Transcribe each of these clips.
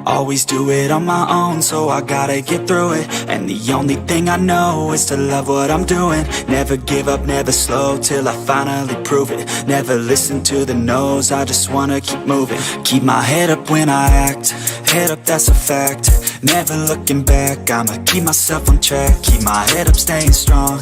Always do it on my own, so I gotta get through it. And the only thing I know is to love what I'm doing. Never give up, never slow, till I finally prove it. Never listen to the no's, I just wanna keep moving. Keep my head up when I act, head up, that's a fact. Never looking back, I'ma keep myself on track. Keep my head up, staying strong,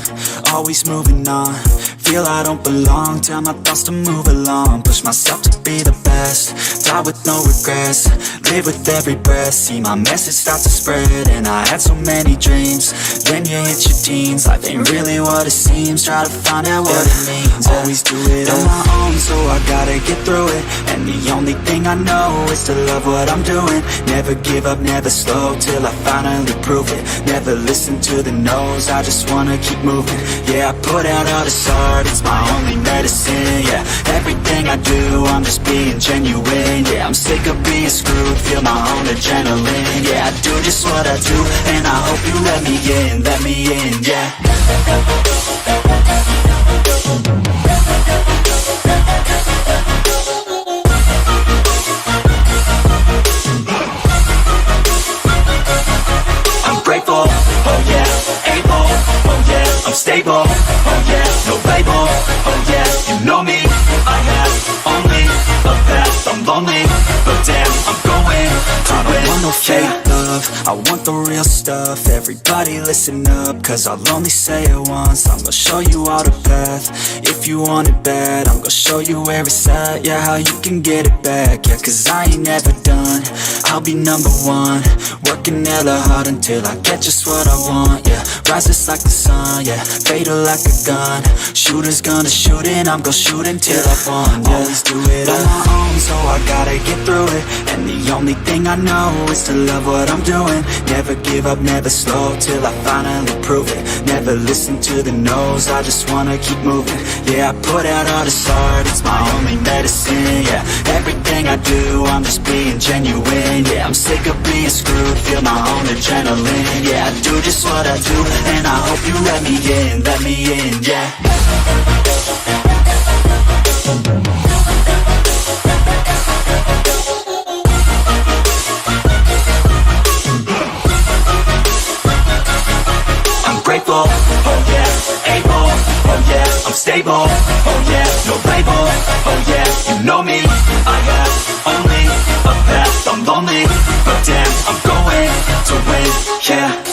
always moving on. Feel I don't belong, tell my thoughts to move along. Push myself to be the best, die with no regrets. Live with every breath, see my message start to spread. And I had so many dreams, then you hit your teens. Life ain't really what it seems, try to find out what it means. Always do it on my own, so I gotta get through it. And the only thing I know is to love what I'm doing. Never give up, never slow, till I finally prove it. Never listen to the no's, I just wanna keep moving. Yeah, I put out all this art, it's my only medicine. Yeah, everything I do, I'm just being genuine. Yeah, I'm sick of being screwed, feel my own adrenaline. Yeah, I do just what I do, and I hope you let me in, yeah. I'm grateful, oh yeah, able, oh yeah, I'm stable, oh yeah, no label, oh yeah, you know me, I have only a path, I'm lonely, but damn, I'm going to I don't want no fake love, I want the real stuff. Everybody listen up, cause I'll only say it once. I'm gonna show you all the path, if you want it bad. I'm gonna show you where it's at, yeah, how you can get it back. Yeah, cause I ain't never done, I'll be number one. Working hella hard until I get just what I want, yeah. Rises like the sun, yeah, fatal like a gun. Shooters gonna shoot and I'm gonna shoot until I won, yeah. Always do it on my own, so I gotta get through it. And the only thing I know is to love what I'm doing. Never give up, never slow, till I finally prove it. Never listen to the no's, I just wanna keep moving. Yeah, I put out all this art, it's my only medicine. Yeah, everything I do, I'm just being genuine. Yeah, I'm sick of being screwed, feel my own adrenaline. Yeah, I do just what I do, and I hope you let me in, yeah. I'm grateful, oh yeah, able, oh yeah, I'm stable, oh yeah, no label, oh yeah, you know me, I have only a path, I'm lonely, but damn, I'm going to win, yeah.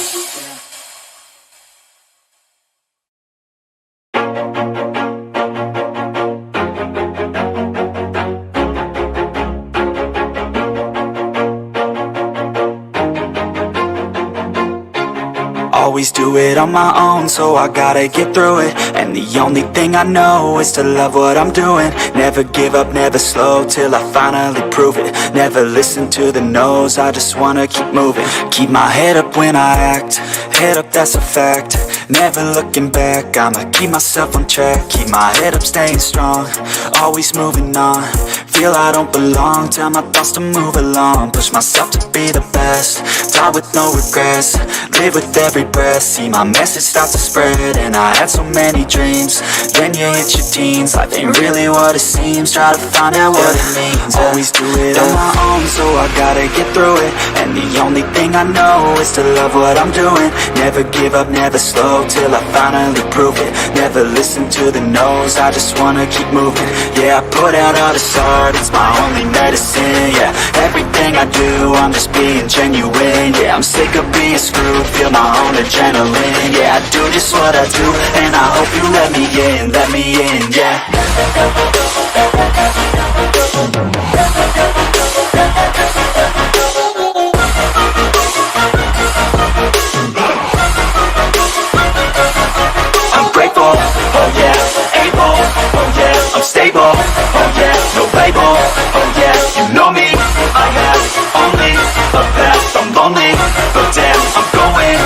Always do it on my own, so I gotta get through it. And the only thing I know is to love what I'm doing. Never give up, never slow, till I finally prove it. Never listen to the no's, I just wanna keep moving. Keep my head up when I act, head up, that's a fact. Never looking back, I'ma keep myself on track. Keep my head up, staying strong, always moving on. Feel I don't belong, tell my thoughts to move along. Push myself to be the best, die with no regrets. Live with every breath, see my message start to spread. And I had so many dreams, then you hit your teens. Life ain't really what it seems, try to find out what it means. Always do it on my own, so I gotta get through it. And the only thing I know is to love what I'm doing. Never give up, never slow, till I finally prove it. Never listen to the no's, I just wanna keep moving. Yeah, I put out all this art, it's my only medicine. Yeah, everything I do, I'm just being genuine. Yeah, I'm sick of being screwed, feel my own adrenaline. Yeah, I do just what I do, and I hope you let me in, yeah. I'm grateful, oh yeah, able, oh yeah, I'm stable, oh yeah, no label, oh yeah, you know me, I have only a path, I'm lonely, but damn, I'm going.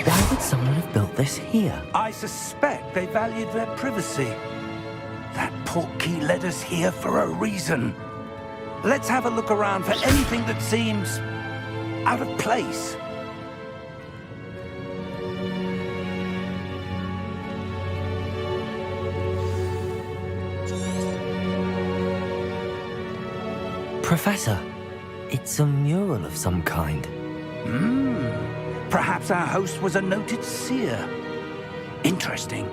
Why would someone have built this here? I suspect they valued their privacy. That portkey led us here for a reason. Let's have a look around for anything that seems out of place. Professor, it's a mural of some kind. Perhaps our host was a noted seer. Interesting.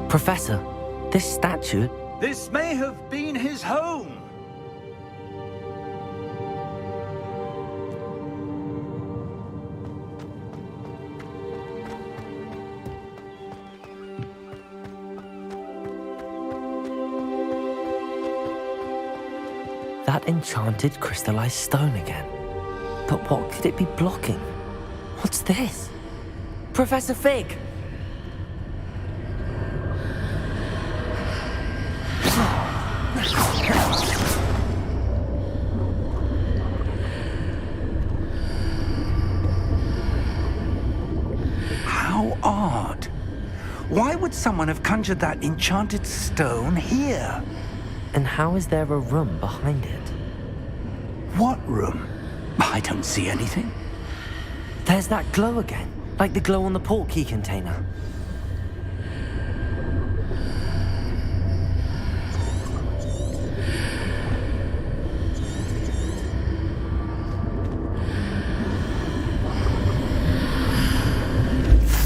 Professor, this statue... This may have been his home. That enchanted crystallized stone again. But what could it be blocking? What's this? Professor Fig! How odd. Why would someone have conjured that enchanted stone here? And how is there a room behind it? What room? I don't see anything. There's that glow again, like the glow on the portkey container.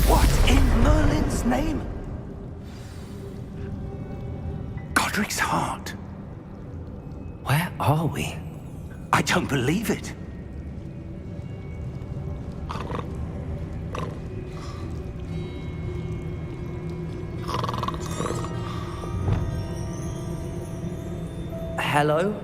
What in Merlin's name? Godric's heart. Where are we? I don't believe it. Hello?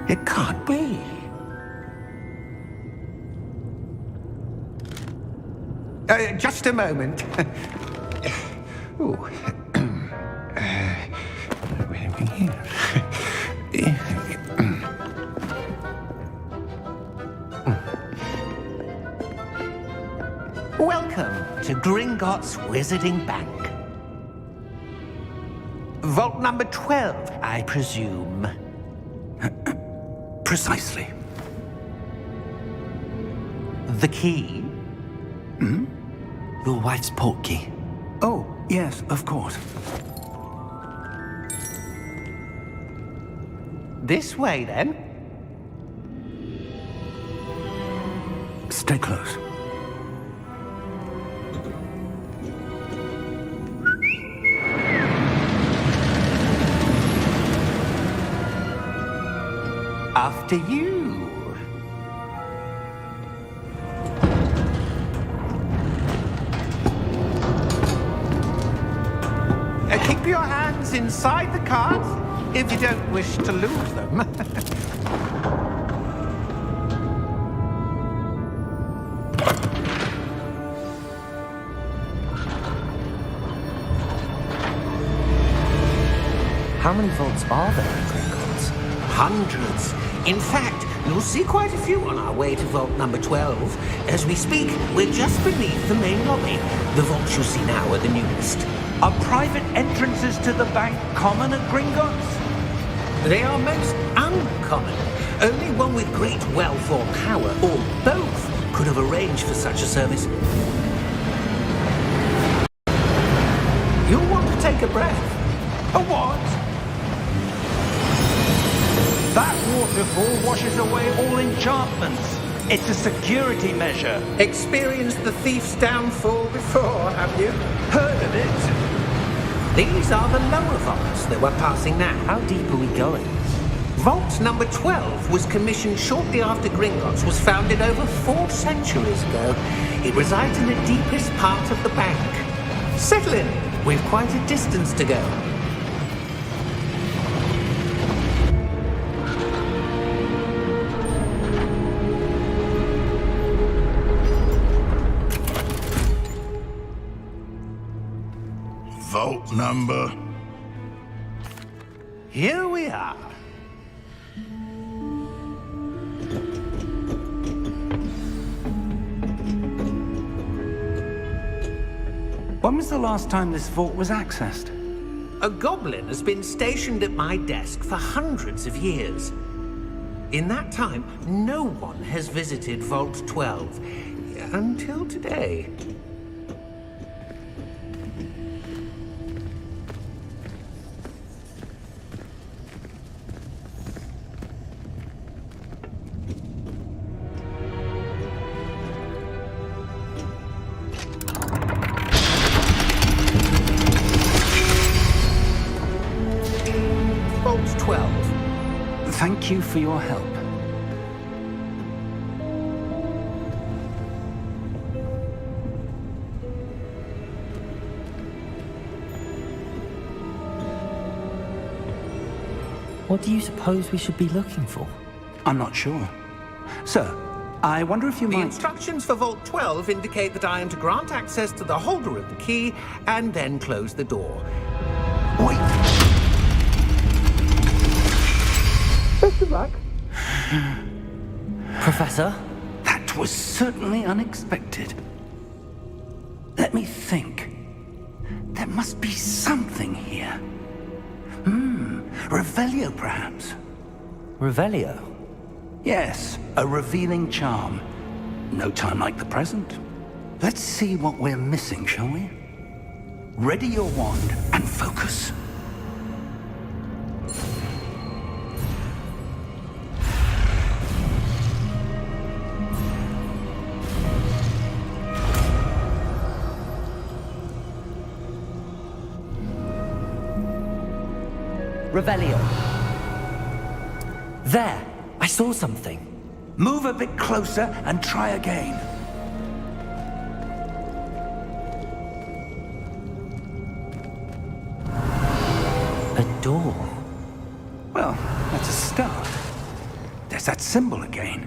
It can't be. Just a moment. Ooh. Where are we here? Welcome to Gringotts Wizarding Bank. Vault number 12, I presume. Precisely. The key? Your wife's portkey. Oh, yes, of course. This way, then. Stay close. After you. Keep your hands inside the cart if you don't wish to lose them. How many vaults are there in Gringotts? Hundreds. In fact, you'll see quite a few on our way to vault number 12. As we speak, we're just beneath the main lobby. The vaults you see now are the newest. Are private entrances to the bank common at Gringotts? They are most uncommon. Only one with great wealth or power, or both, could have arranged for such a service. take a breath. A what? That waterfall washes away all enchantments. It's a security measure. Experienced the thief's downfall before, have you? Heard of it? These are the lower vaults that we're passing now. How deep are we going? Vault number 12 was commissioned shortly after Gringotts was founded over 4 centuries ago. It resides in the deepest part of the bank. Settle in. We've quite a distance to go. Vault number. Here we are. When was the last time this vault was accessed? A goblin has been stationed at my desk for hundreds of years. In that time, no one has visited Vault 12 until today. Vault 12. Thank you for your help. What do you suppose we should be looking for? I'm not sure. Sir, I wonder if you The might... instructions for Vault 12 indicate that I am to grant access to the holder of the key and then close the door. Wait! Best of luck. Professor? That was certainly unexpected. Let me think. There must be something here. Revelio, perhaps? Revelio? Yes, a revealing charm. No time like the present. Let's see what we're missing, shall we? Ready your wand and focus. Revelio. There! I saw something. Move a bit closer and try again. A door. Well, that's a start. There's that symbol again.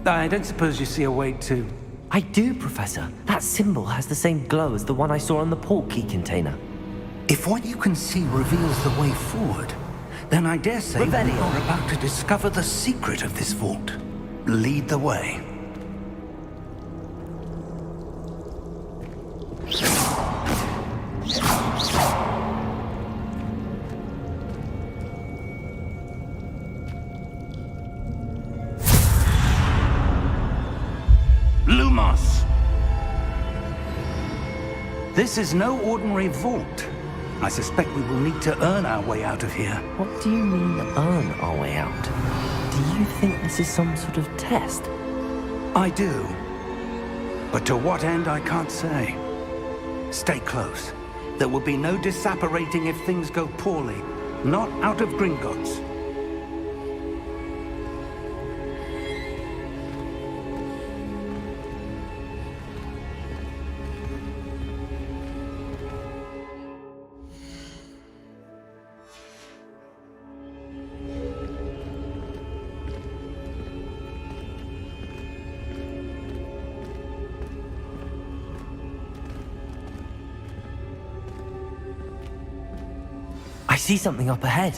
I don't suppose you see a way to... I do, Professor. That symbol has the same glow as the one I saw on the port key container. If what you can see reveals the way forward, then I dare say we Revelio. are about to discover the secret of this vault. Lead the way. Lumos! This is no ordinary vault. I suspect we will need to earn our way out of here. What do you mean, earn our way out? Do you think this is some sort of test? I do. But to what end, I can't say. Stay close. There will be no disapparating if things go poorly. Not out of Gringotts. I see something up ahead.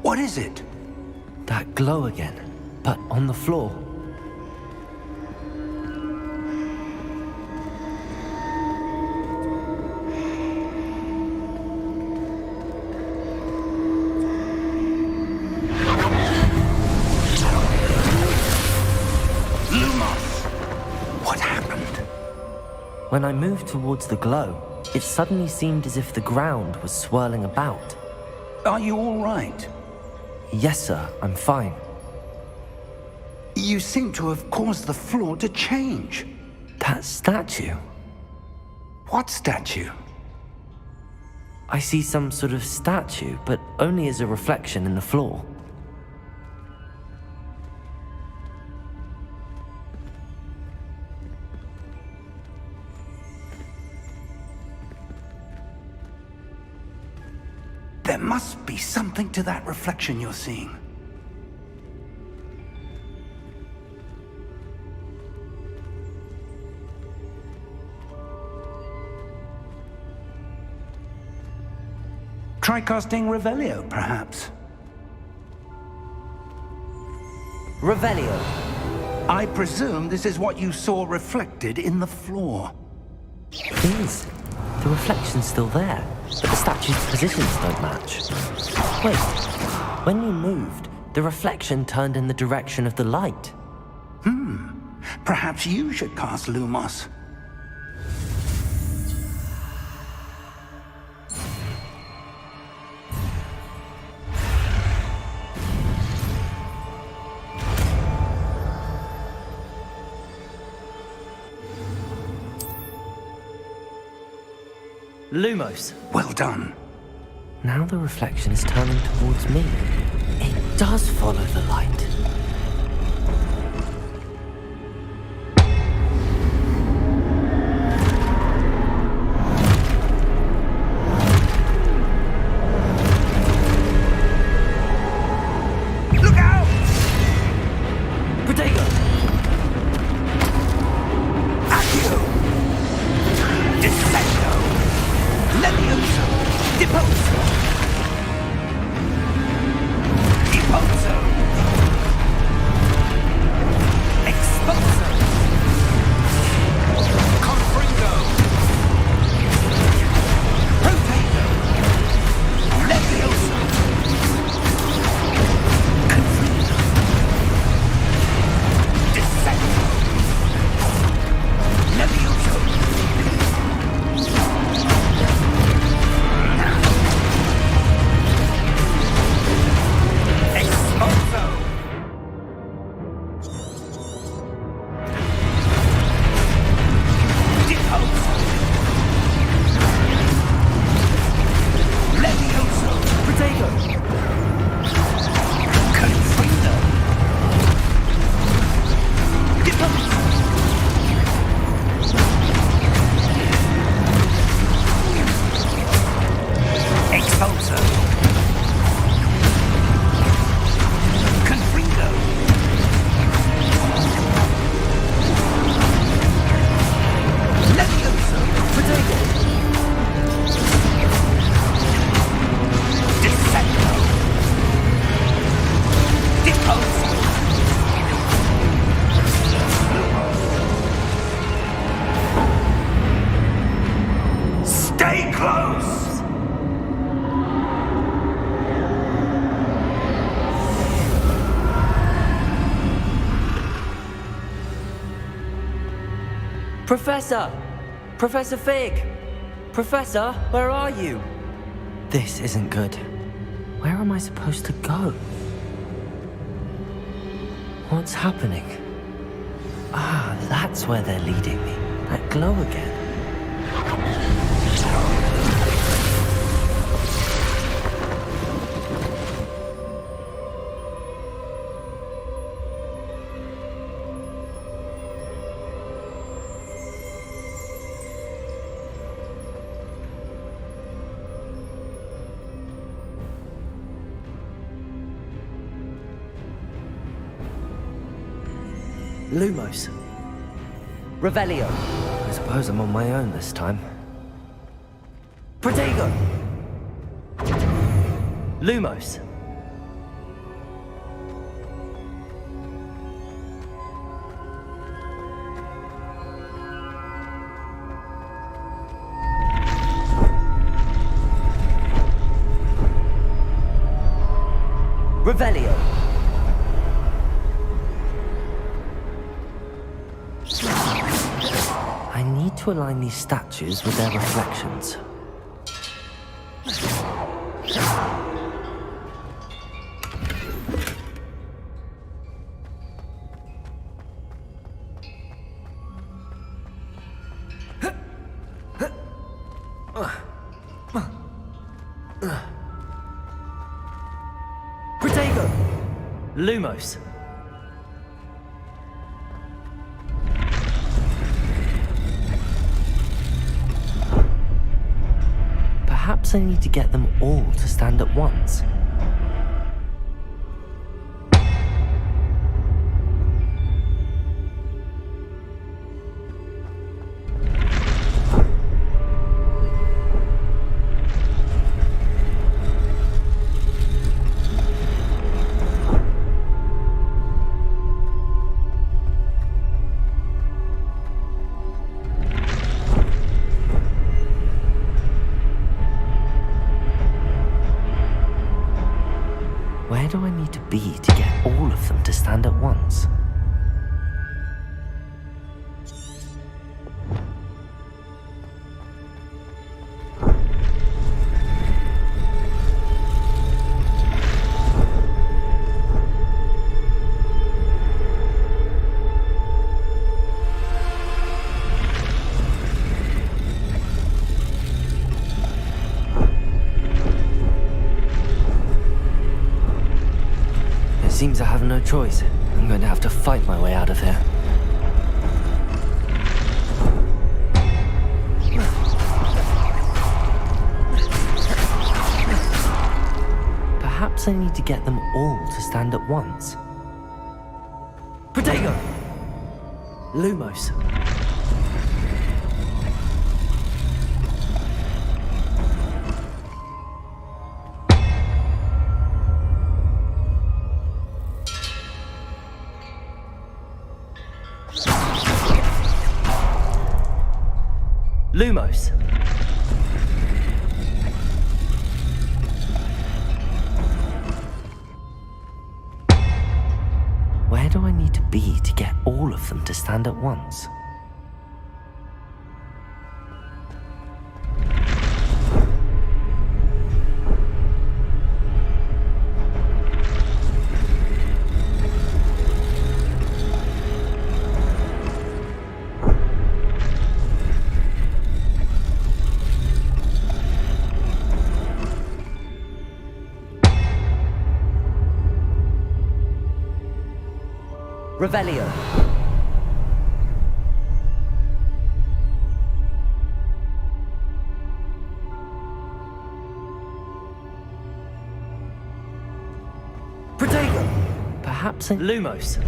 What is it? That glow again, but on the floor. Lumos! What happened? When I moved towards the glow, It suddenly seemed as if the ground was swirling about. Are you all right? Yes, sir, I'm fine. You seem to have caused the floor to change. That statue? What statue? I see some sort of statue, but only as a reflection in the floor. There must be something to that reflection you're seeing. Try casting Revelio, perhaps. Revelio. I presume this is what you saw reflected in the floor. It is. The reflection's still there, but the statue's positions don't match. Wait, when you moved, the reflection turned in the direction of the light. Perhaps you should cast Lumos. Lumos. Well done. Now the reflection is turning towards me. It does follow the light. Look out! Protego! Accio! Descendo! Levioso! Deposo! Deposo! Exposo! Confringo! Protego! Levioso! Confringo! Descendo! Levioso! Exposo! Deposo! Levioso! Protego! Confringo! Deposo! Expulso! Confringo! Levioso! Protego! Descendo! Deposo! Stay close! Professor! Professor Fig! Professor, where are you? This isn't good. Where am I supposed to go? What's happening? Ah, that's where they're leading me. That glow again. Lumos. Revelio. I suppose I'm on my own this time. Protego! Lumos. Revelio. I need need to align these statues with their reflections. Protego! Lumos! Perhaps I need to get them all to stand at once. Where do I need to be to get all of them to stand at once? Seems I have no choice. I'm going to have to fight my way out of here. Perhaps I need to get them all to stand at once. Protego! Lumos. Lumos. Where do I need to be to get all of them to stand at once? Revelio. Protego. Perhaps I... Lumos.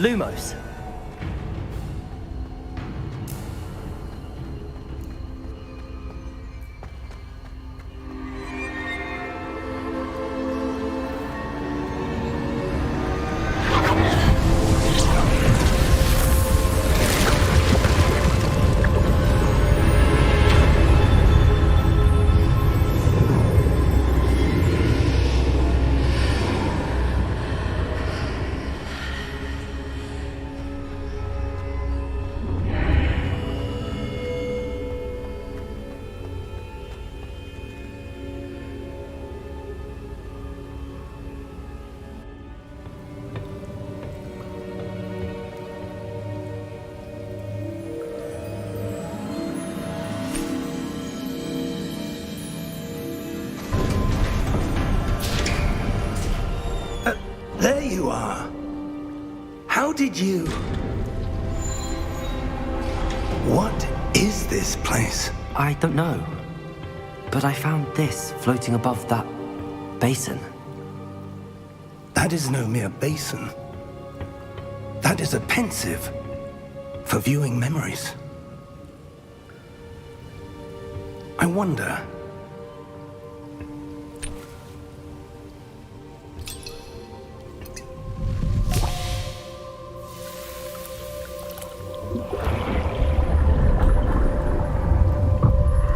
Lumos. you are. How did you... What is this place? I don't know. But I found this floating above that basin. That is no mere basin. That is a pensive for viewing memories. I wonder...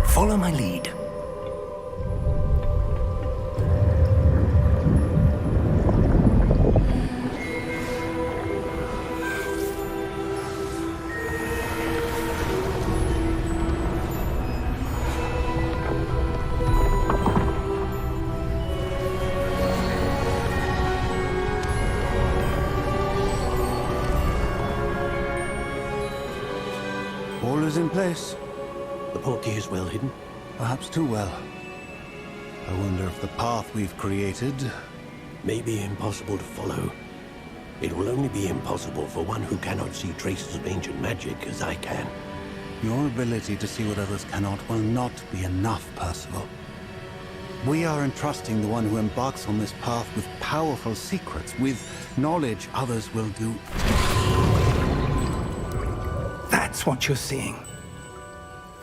Follow my lead. All is in place. The portkey is well hidden. Perhaps too well. I wonder if the path we've created... May be impossible to follow. It will only be impossible for one who cannot see traces of ancient magic as I can. Your ability to see what others cannot will not be enough, Percival. We are entrusting the one who embarks on this path with powerful secrets, with knowledge others will do. That's what you're seeing.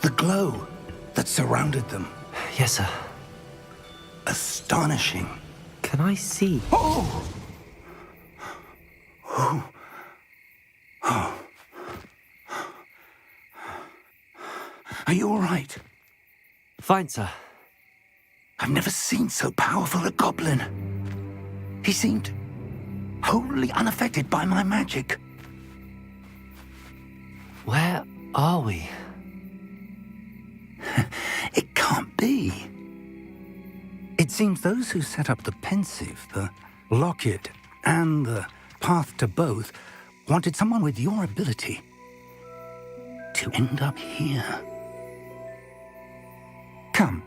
The glow that surrounded them. Yes, sir. Astonishing. Can I see? Oh! Oh. Oh. Are you all right? Fine, sir. I've never seen so powerful a goblin. He seemed wholly unaffected by my magic. Where are we? It can't be. It seems those who set up the pensive, the locket, and the path to both wanted someone with your ability to end up here. Come.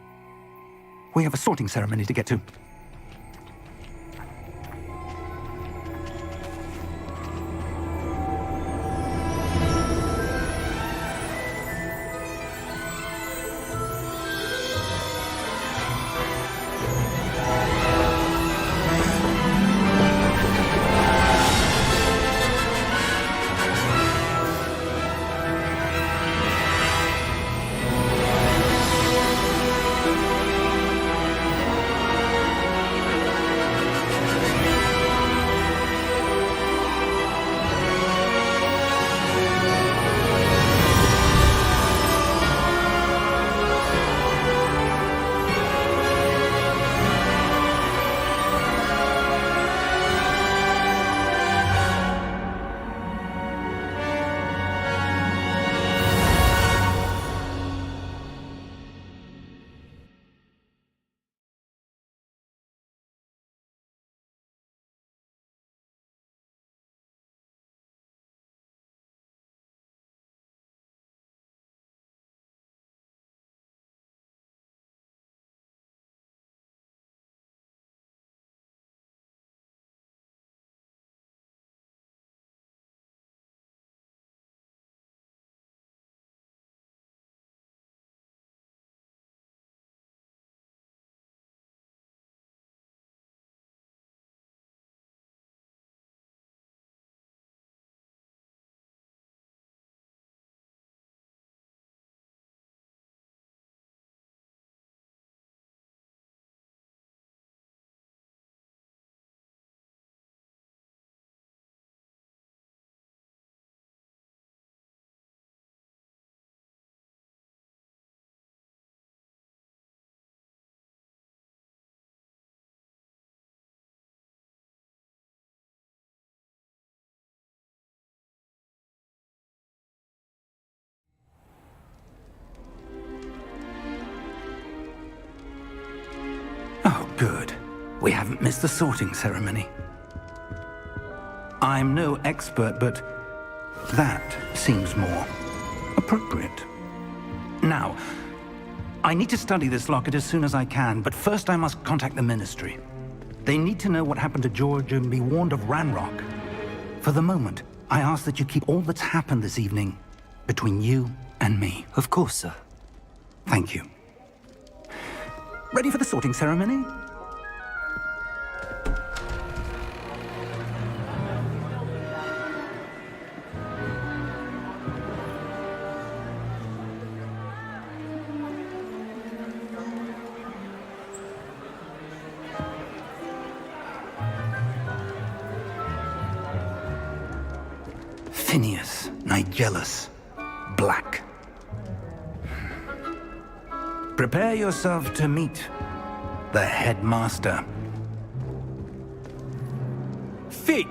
We have a sorting ceremony to get to. Oh, good. We haven't missed the sorting ceremony. I'm no expert, but that seems more appropriate. Now, I need to study this locket as soon as I can, but first I must contact the Ministry. They need to know what happened to George and be warned of Ranrock. For the moment, I ask that you keep all that's happened this evening between you and me. Of course, sir. Thank you. Ready for the sorting ceremony? Phineas, Nigellus, Black. Prepare yourself to meet the headmaster. Fig,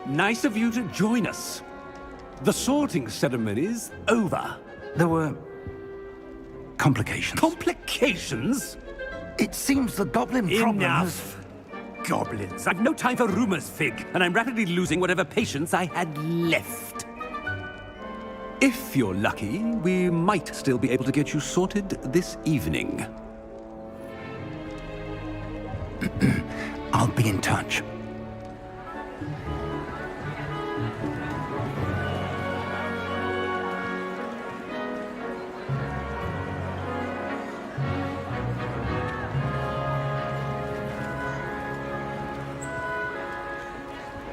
nice of you to join us. The sorting ceremony's over. There were complications. Complications? It seems the goblin problem Enough! Goblins. I've no time for rumors, Fig, and I'm rapidly losing whatever patience I had left. If you're lucky, we might still be able to get you sorted this evening. I'll be in touch.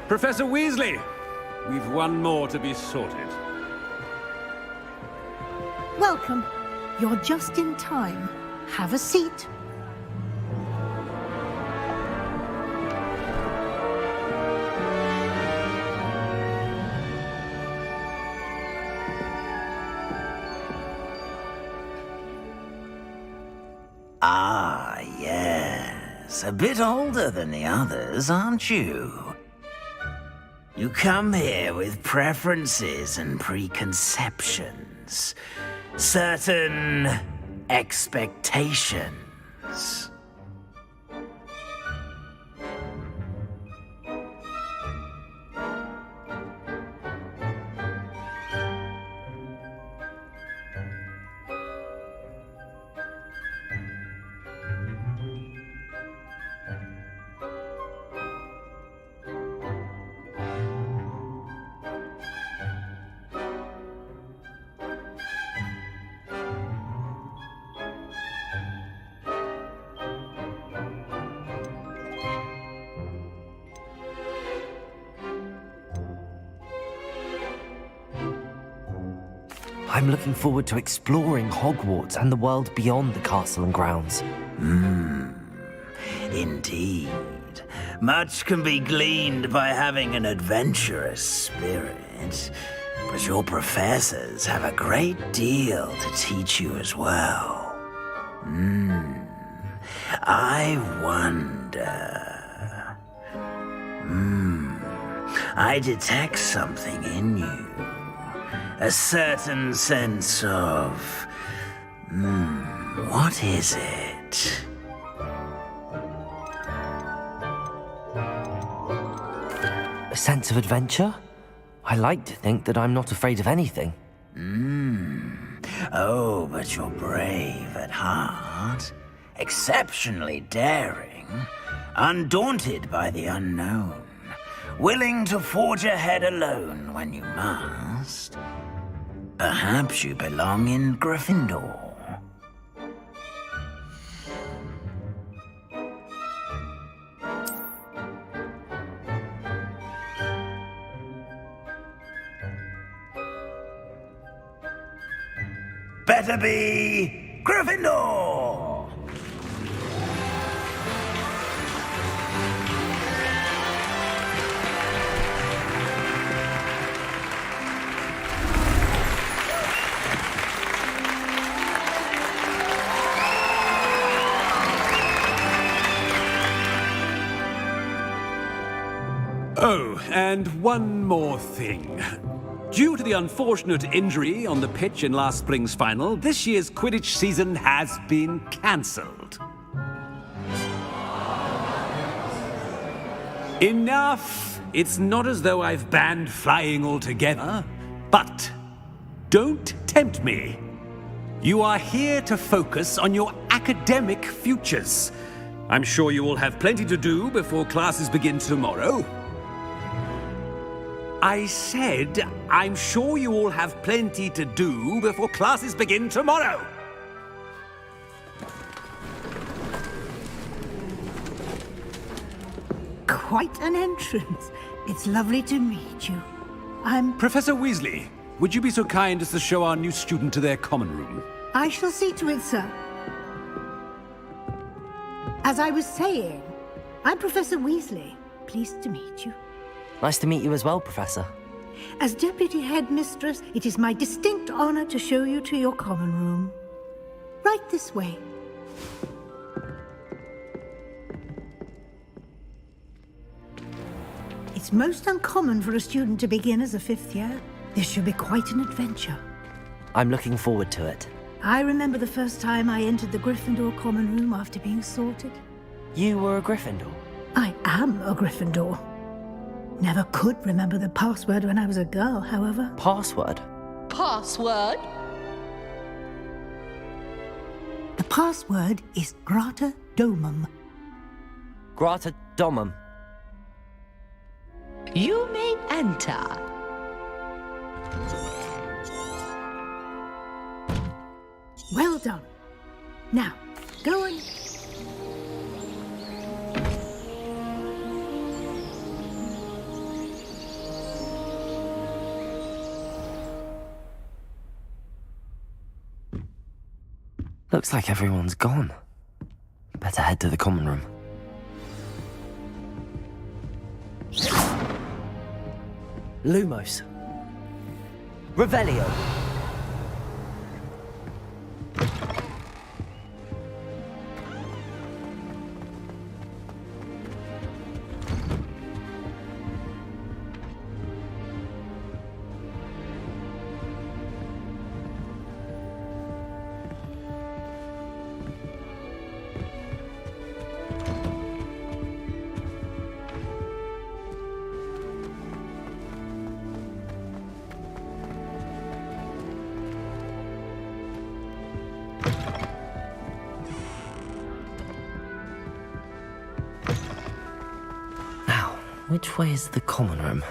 Professor Weasley, we've one more to be sorted. Welcome. You're just in time. Have a seat. Ah, yes. A bit older than the others, aren't you? You come here with preferences and preconceptions. Certain expectations. I'm looking forward to exploring Hogwarts and the world beyond the castle and grounds. Indeed. Much can be gleaned by having an adventurous spirit, but your professors have a great deal to teach you as well. I wonder... I detect something in you. A certain sense of... what is it? A sense of adventure? I like to think that I'm not afraid of anything. Oh, but you're brave at heart. Exceptionally daring. Undaunted by the unknown. Willing to forge ahead alone when you must. Perhaps you belong in Gryffindor. Better be Gryffindor! Oh, and one more thing. Due to the unfortunate injury on the pitch in last spring's final, this year's Quidditch season has been cancelled. Enough! It's not as though I've banned flying altogether, but don't tempt me. You are here to focus on your academic futures. I'm sure you all have plenty to do before classes begin tomorrow. I said, I'm sure you all have plenty to do before classes begin tomorrow. Quite an entrance. It's lovely to meet you. I'm... Professor Weasley, would you be so kind as to show our new student to their common room? I shall see to it, sir. As I was saying, I'm Professor Weasley. Pleased to meet you. Nice to meet you as well, Professor. As Deputy Headmistress, it is my distinct honor to show you to your common room. Right this way. It's most uncommon for a student to begin as a fifth year. This should be quite an adventure. I'm looking forward to it. I remember the first time I entered the Gryffindor common room after being sorted. You were a Gryffindor? I am a Gryffindor. Never could remember the password when I was a girl, however. Password? Password? The password is Grata Domum. Grata Domum. You may enter. Well done. Now, go on. Looks like everyone's gone. Better head to the common room. Lumos. Revelio. Which way is the common room?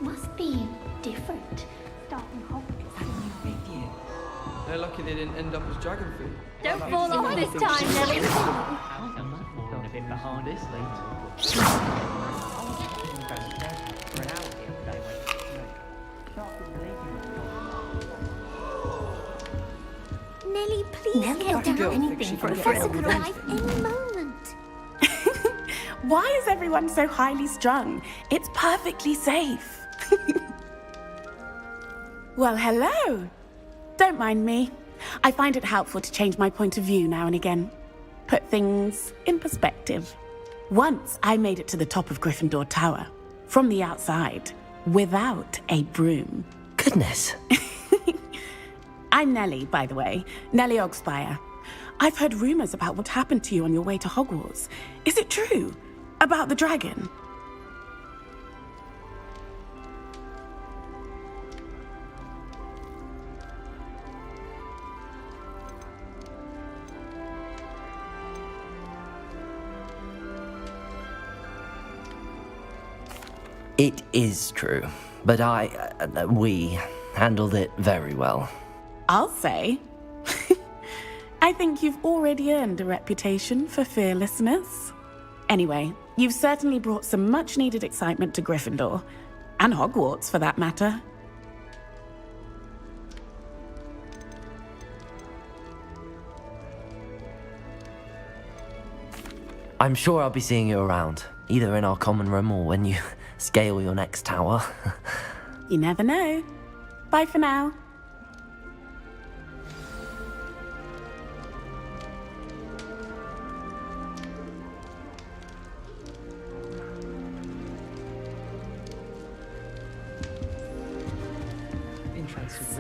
Must be different. Starting Hogwarts. They're lucky they didn't end up as dragon food. Don't fall off this time, Nelly. A bit behind us, Nelly, please get down anything. Professor could arrive any moment. Why is everyone so highly strung? It's perfectly safe. Well, hello. Don't mind me. I find it helpful to change my point of view now and again. Put things in perspective. Once I made it to the top of Gryffindor Tower, from the outside, without a broom. Goodness. I'm Nellie, by the way. Nellie Ogspire. I've heard rumors about what happened to you on your way to Hogwarts. Is it true? About the dragon? It is true, but we handled it very well. I'll say. I think you've already earned a reputation for fearlessness. Anyway, you've certainly brought some much-needed excitement to Gryffindor, and Hogwarts for that matter. I'm sure I'll be seeing you around, either in our common room or when you scale your next tower. You never know. Bye for now.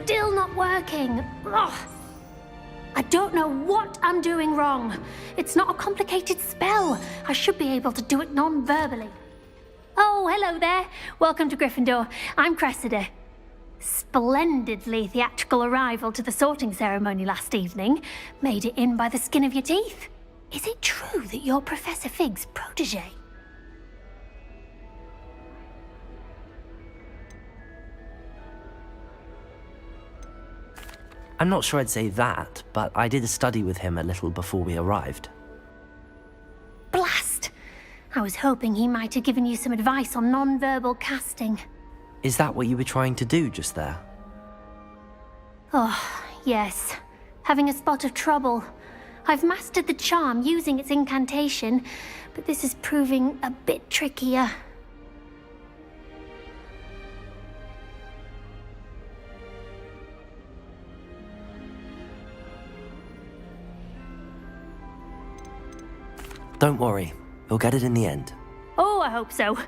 Still not working. Ugh. I don't know what I'm doing wrong. It's not a complicated spell. I should be able to do it non-verbally. Oh, hello there. Welcome to Gryffindor. I'm Cressida. splendidly theatrical arrival to the sorting ceremony last evening made it in by the skin of your teeth. Is it true that you're Professor Fig's protege? I'm not sure I'd say that, but I did a study with him a little before we arrived. Blast! I was hoping he might have given you some advice on non-verbal casting. Is that what you were trying to do just there? Oh, yes. Having a spot of trouble. I've mastered the charm using its incantation, but this is proving a bit trickier. Don't worry, you'll get it in the end. Oh, I hope so.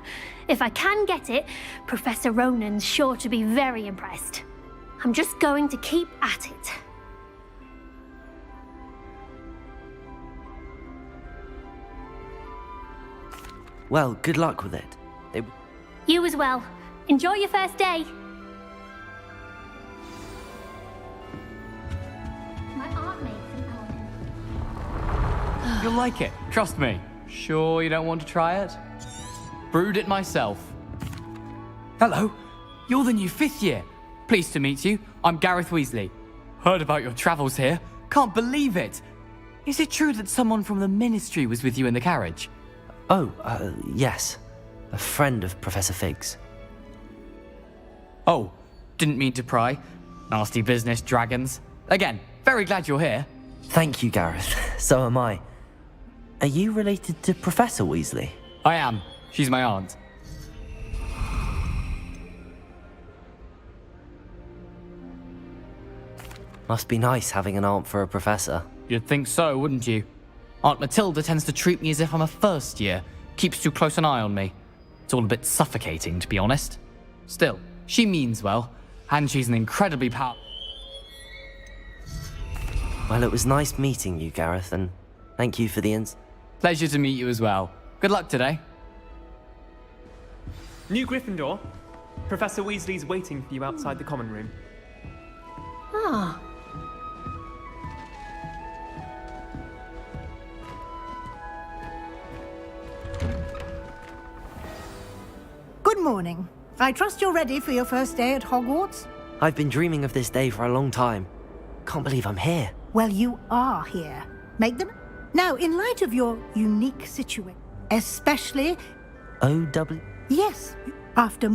If I can get it, Professor Ronan's sure to be very impressed. I'm just going to keep at it. Well, good luck with it. You as well. Enjoy your first day. My aunt made some You'll like it, trust me. Sure you don't want to try it? Brewed it myself. Hello, you're the new 5th year. Pleased to meet you. I'm Gareth Weasley. Heard about your travels here. Can't believe it. Is it true that someone from the Ministry was with you in the carriage? Oh, yes. A friend of Professor Fig's. Oh, didn't mean to pry. Nasty business, dragons. Again, very glad you're here. Thank you, Gareth. So am I. Are you related to Professor Weasley? I am. She's my aunt. Must be nice having an aunt for a professor. You'd think so, wouldn't you? Aunt Matilda tends to treat me as if I'm a first year. Keeps too close an eye on me. It's all a bit suffocating, to be honest. Still, she means well, and she's an incredibly powerful... Well, it was nice meeting you, Gareth, and thank you for the Pleasure to meet you as well. Good luck today. New Gryffindor. Professor Weasley's waiting for you outside the common room. Ah. Good morning. I trust you're ready for your first day at Hogwarts? I've been dreaming of this day for a long time. Can't believe I'm here. Well, you are here. Make them... Now, in light of your unique situation, especially... O.W.? Yes, after...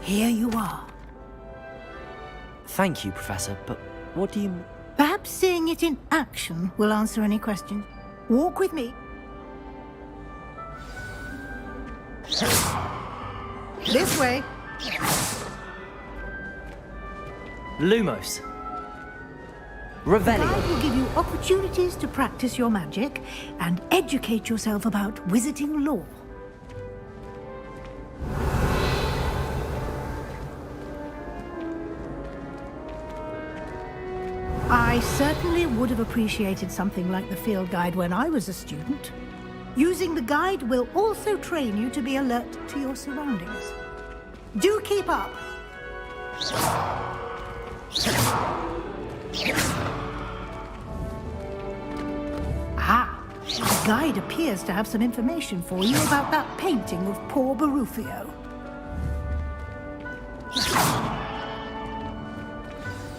Here you are. Thank you, Professor, but what do you... Perhaps seeing it in action will answer any questions. Walk with me. This way. Lumos. The Revelio. guide will give you opportunities to practice your magic and educate yourself about wizarding lore. I certainly would have appreciated something like the field guide when I was a student. Using the guide will also train you to be alert to your surroundings. Do keep up. Ah, the guide appears to have some information for you about that painting of poor Barufio.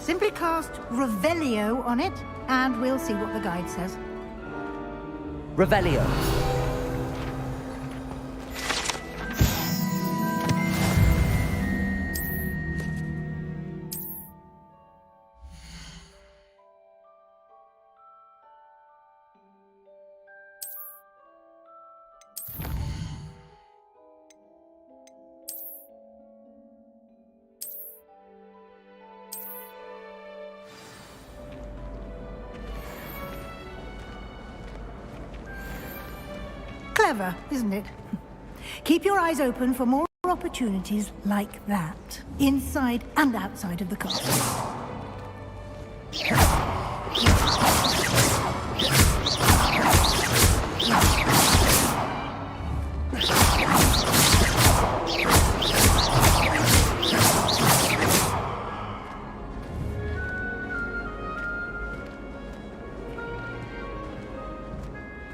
Simply cast Revelio on it, and we'll see what the guide says. Revelio. Clever, isn't it? Keep your eyes open for more opportunities like that, inside and outside of the castle.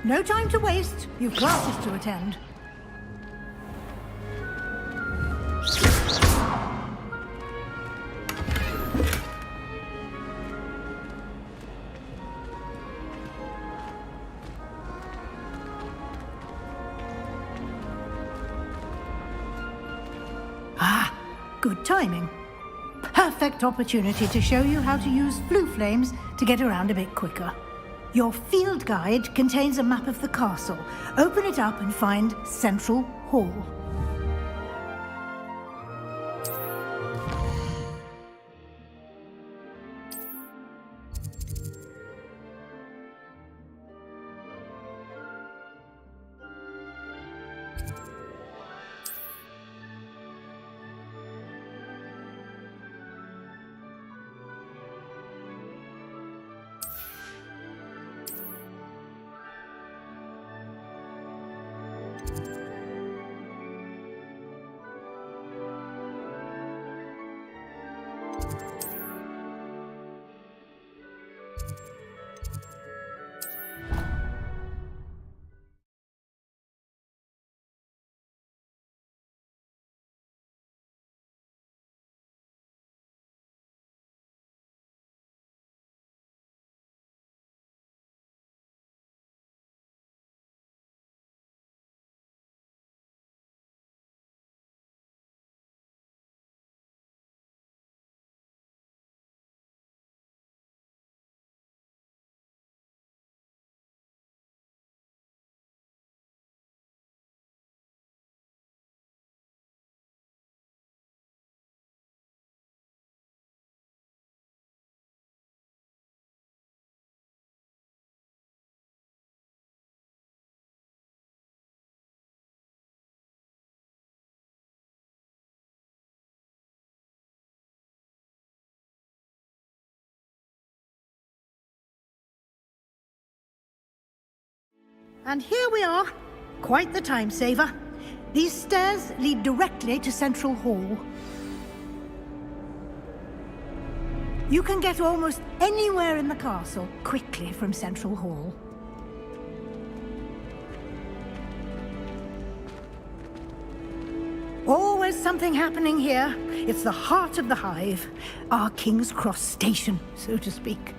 No time to waste. You've classes to attend. Ah, good timing. Perfect opportunity to show you how to use flue flames to get around a bit quicker. Your field guide contains a map of the castle. Open it up and find Central Hall. And here we are. Quite the time saver. These stairs lead directly to Central Hall. You can get almost anywhere in the castle quickly from Central Hall. Always something happening here. It's the heart of the hive. Our King's Cross station, so to speak.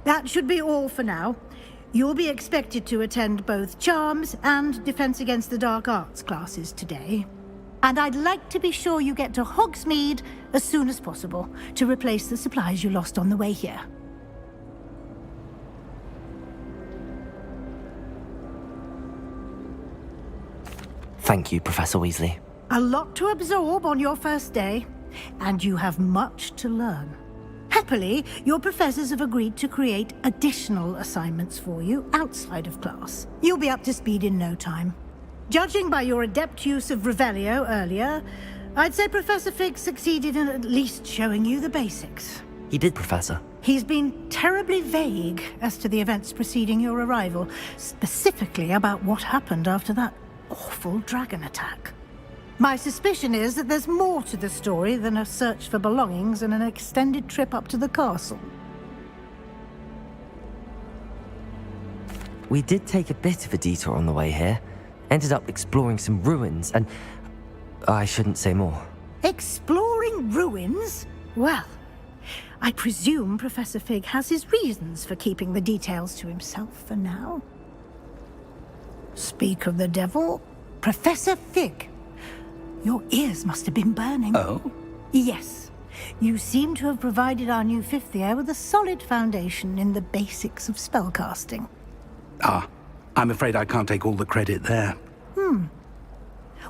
That should be all for now. You'll be expected to attend both Charms and Defense Against the Dark Arts classes today. And I'd like to be sure you get to Hogsmeade as soon as possible to replace the supplies you lost on the way here. Thank you, Professor Weasley. A lot to absorb on your first day, and you have much to learn. Happily, your professors have agreed to create additional assignments for you outside of class. You'll be up to speed in no time. Judging by your adept use of Revelio earlier, I'd say Professor Fig succeeded in at least showing you the basics. He did, Professor. He's been terribly vague as to the events preceding your arrival, specifically about what happened after that awful dragon attack. My suspicion is that there's more to the story than a search for belongings and an extended trip up to the castle. We did take a bit of a detour on the way here. Ended up exploring some ruins and... I shouldn't say more. Exploring ruins? Well, I presume Professor Fig has his reasons for keeping the details to himself for now. Speak of the devil, Professor Fig. Your ears must have been burning. Oh? Yes. You seem to have provided our new fifth year with a solid foundation in the basics of spellcasting. Ah, I'm afraid I can't take all the credit there.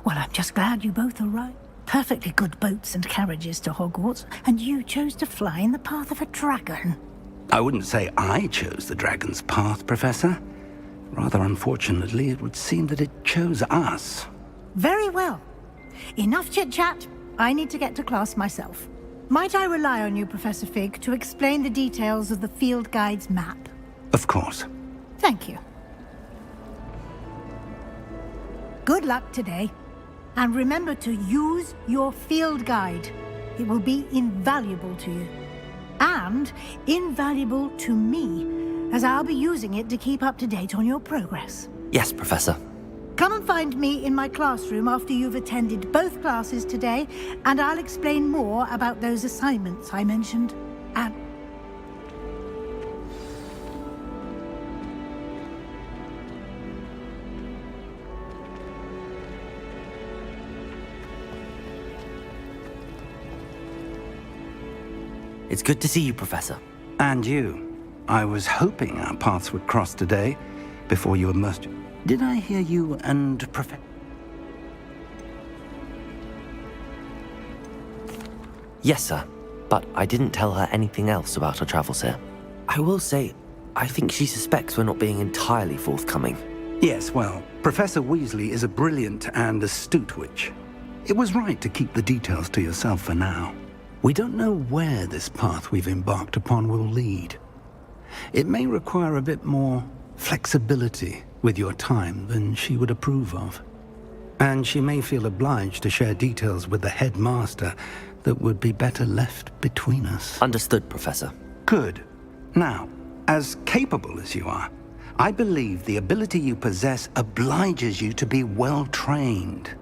Well, I'm just glad you both arrived. Perfectly good boats and carriages to Hogwarts, and you chose to fly in the path of a dragon. I wouldn't say I chose the dragon's path, Professor. Rather unfortunately, it would seem that it chose us. Very well. Enough chit-chat. I need to get to class myself. Might I rely on you, Professor Fig, to explain the details of the field guide's map? Of course. Thank you. Good luck today. And remember to use your field guide. It will be invaluable to you. And invaluable to me, as I'll be using it to keep up to date on your progress. Yes, Professor. Come and find me in my classroom after you've attended both classes today, and I'll explain more about those assignments I mentioned. And it's good to see you, Professor. And you. I was hoping our paths would cross today, before you immersed. Did I hear you and Professor? Yes, sir. But I didn't tell her anything else about her travels here. I will say, I think she suspects we're not being entirely forthcoming. Yes, well, Professor Weasley is a brilliant and astute witch. It was right to keep the details to yourself for now. We don't know where this path we've embarked upon will lead. It may require a bit more flexibility with your time than she would approve of. And she may feel obliged to share details with the headmaster that would be better left between us. Understood, Professor. Good. Now, as capable as you are, I believe the ability you possess obliges you to be well trained.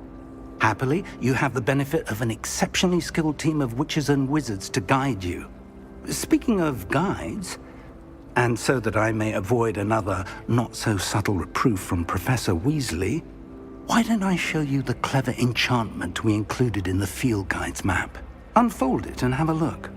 Happily, you have the benefit of an exceptionally skilled team of witches and wizards to guide you. Speaking of guides, and so that I may avoid another not-so-subtle reproof from Professor Weasley, why don't I show you the clever enchantment we included in the field guide's map? Unfold it and have a look.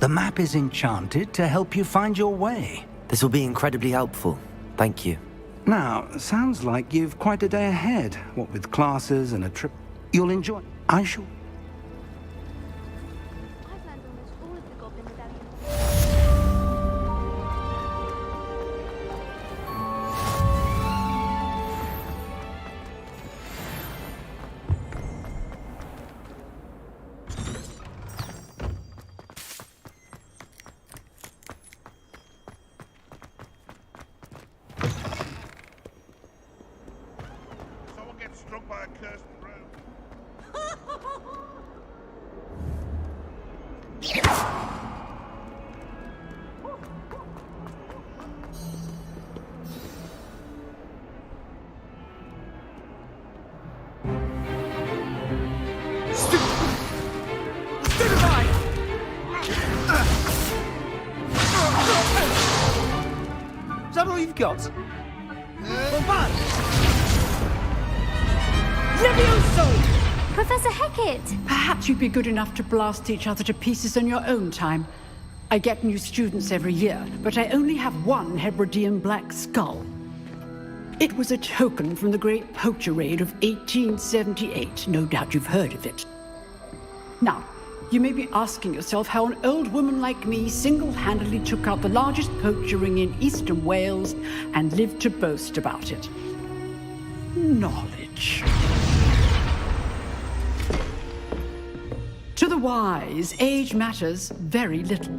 The map is enchanted to help you find your way. This will be incredibly helpful. Thank you. Now, sounds like you've quite a day ahead, what with classes and a trip. You'll enjoy. I shall. Struck by a cursed road. Is that all you've got? Professor Hecat! Perhaps you'd be good enough to blast each other to pieces in your own time. I get new students every year, but I only have one Hebridean black skull. It was a token from the Great Poacher Raid of 1878. No doubt you've heard of it. Now, you may be asking yourself how an old woman like me single-handedly took out the largest poacher ring in eastern Wales and lived to boast about it. Knowledge. To the wise, age matters very little.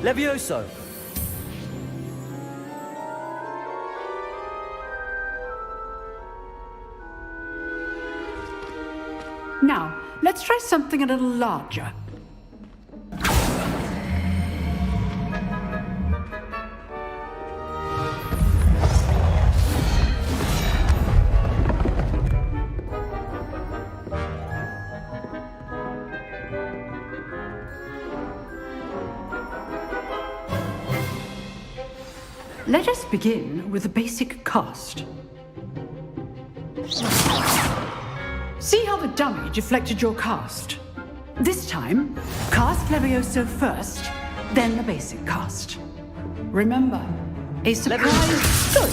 Levioso! Now, let's try something a little larger. Let us begin with the basic cast. See how the dummy deflected your cast? This time, cast Levioso first, then the basic cast. Remember, a surprise. Good.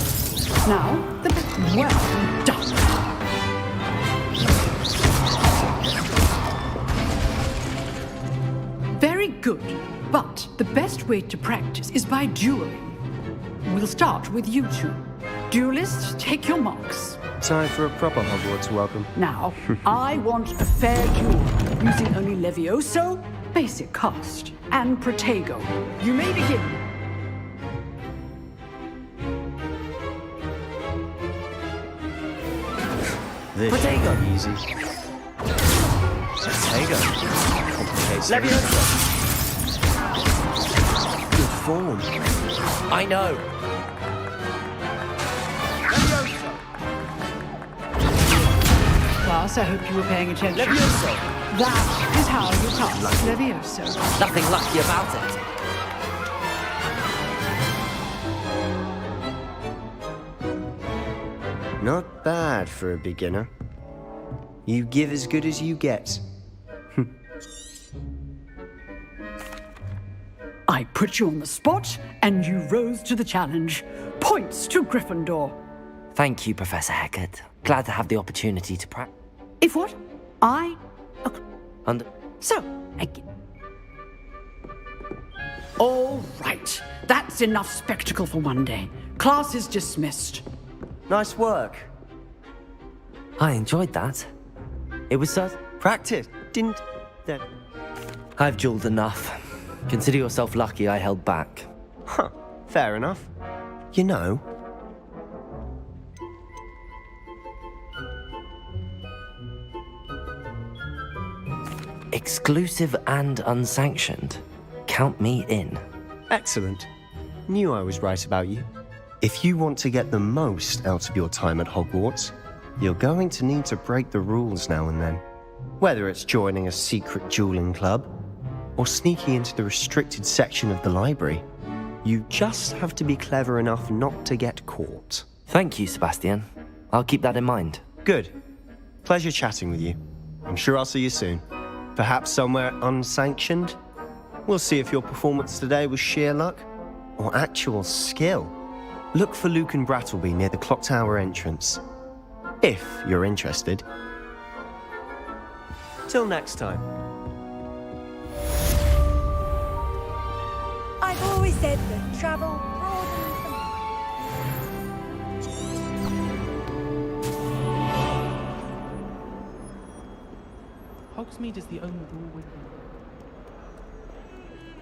Now, the well done. Very good, but the best way to practice is by dueling. We'll start with you two. Duelists, take your marks. Time for a proper Hogwarts welcome. Now, I want a fair duel, using only Levioso, basic cast, and Protego. You may begin. This Protego. Easy. Protego. Complicated. Levioso. Good form. I know. Class, I hope you were paying attention. Levioso. That is how you cast Levioso. Nothing lucky about it. Not bad for a beginner. You give as good as you get. I put you on the spot, and you rose to the challenge. Points to Gryffindor. Thank you, Professor Hecat. Glad to have the opportunity to practice. If what? So, all right. That's enough spectacle for one day. Class is dismissed. Nice work. I enjoyed that. It was so... Practice, didn't... Then... I've dueled enough. Consider yourself lucky I held back. Huh, fair enough. You know... Exclusive and unsanctioned. Count me in. Excellent. Knew I was right about you. If you want to get the most out of your time at Hogwarts, you're going to need to break the rules now and then. Whether it's joining a secret dueling club, or sneaking into the restricted section of the library, you just have to be clever enough not to get caught. Thank you, Sebastian. I'll keep that in mind. Good. Pleasure chatting with you. I'm sure I'll see you soon. Perhaps somewhere unsanctioned? We'll see if your performance today was sheer luck or actual skill. Look for Luke and Brattleby near the clock tower entrance. If you're interested. Till next time. I've always said that travel broadens the Hogsmeade is the only rule with me.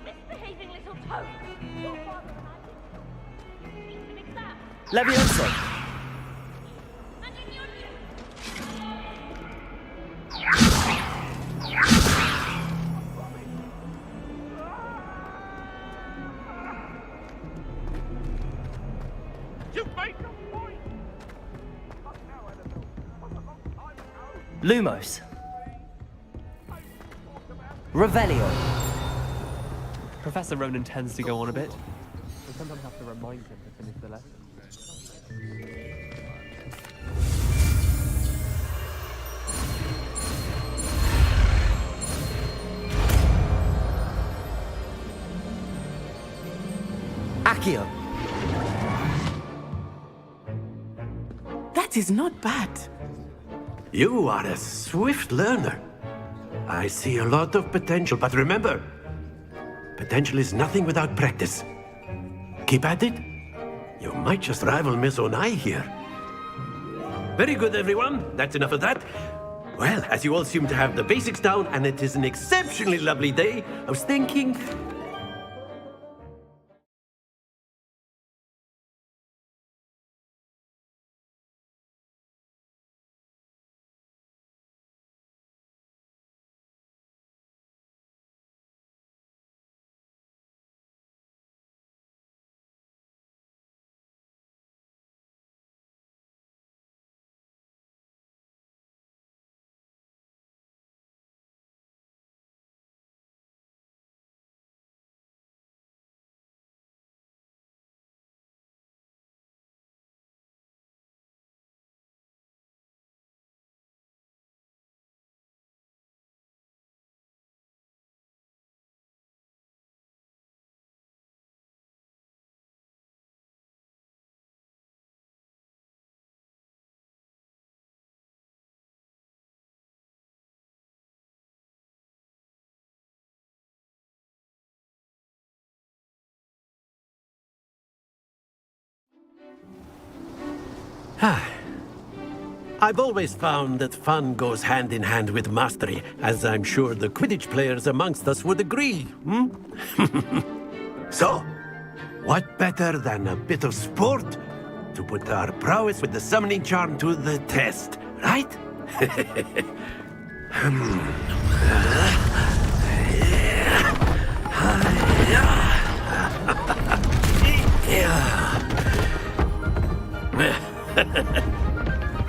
misbehaving little toad. Your father and I need an exam. Levioso! Lumos. Revelio. Professor Ronan tends to go on a bit. We sometimes have to remind him to finish the lesson. Accio. That is not bad. You are a swift learner. I see a lot of potential, but remember, potential is nothing without practice. Keep at it. You might just rival Miss Onai here. Very good, everyone. That's enough of that. Well, as you all seem to have the basics down, and it is an exceptionally lovely day, I was thinking I've always found that fun goes hand in hand with mastery, as I'm sure the Quidditch players amongst us would agree, hmm? So, what better than a bit of sport to put our prowess with the summoning charm to the test, right?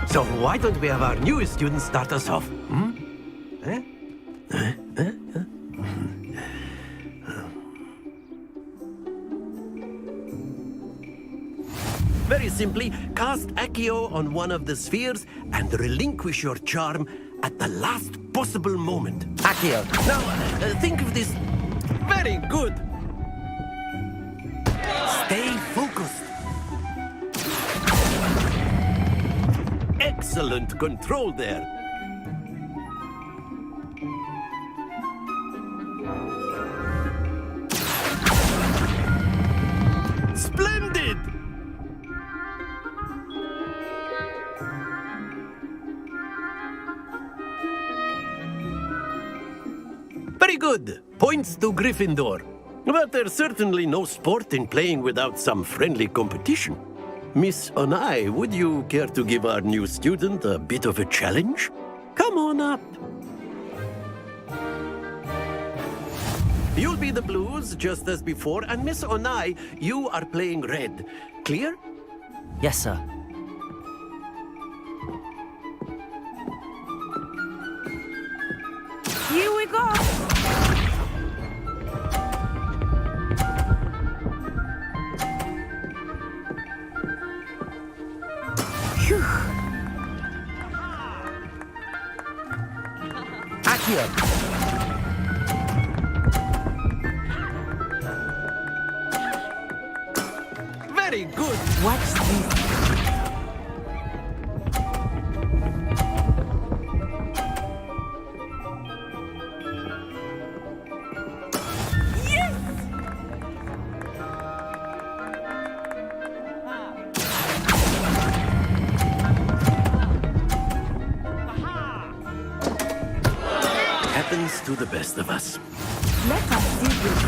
So why don't we have our newest student start us off? Hmm? Very simply, cast Accio on one of the spheres and relinquish your charm at the last possible moment. Accio. Now, think of this. Very good. Stay focused. Excellent control there. Splendid! Very good. Points to Gryffindor. But there's certainly no sport in playing without some friendly competition. Miss Onai, would you care to give our new student a bit of a challenge? Come on up. You'll be the blues, just as before, and Miss Onai, you are playing red. Clear? Yes, sir. Here we go! Phew. Accio! Very good! Watch this. Happens to the best of us. Let us see this.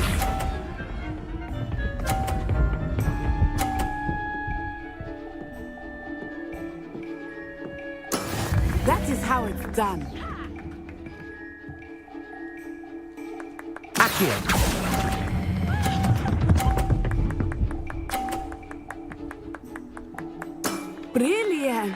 That is how it's done. Accio! Brilliant!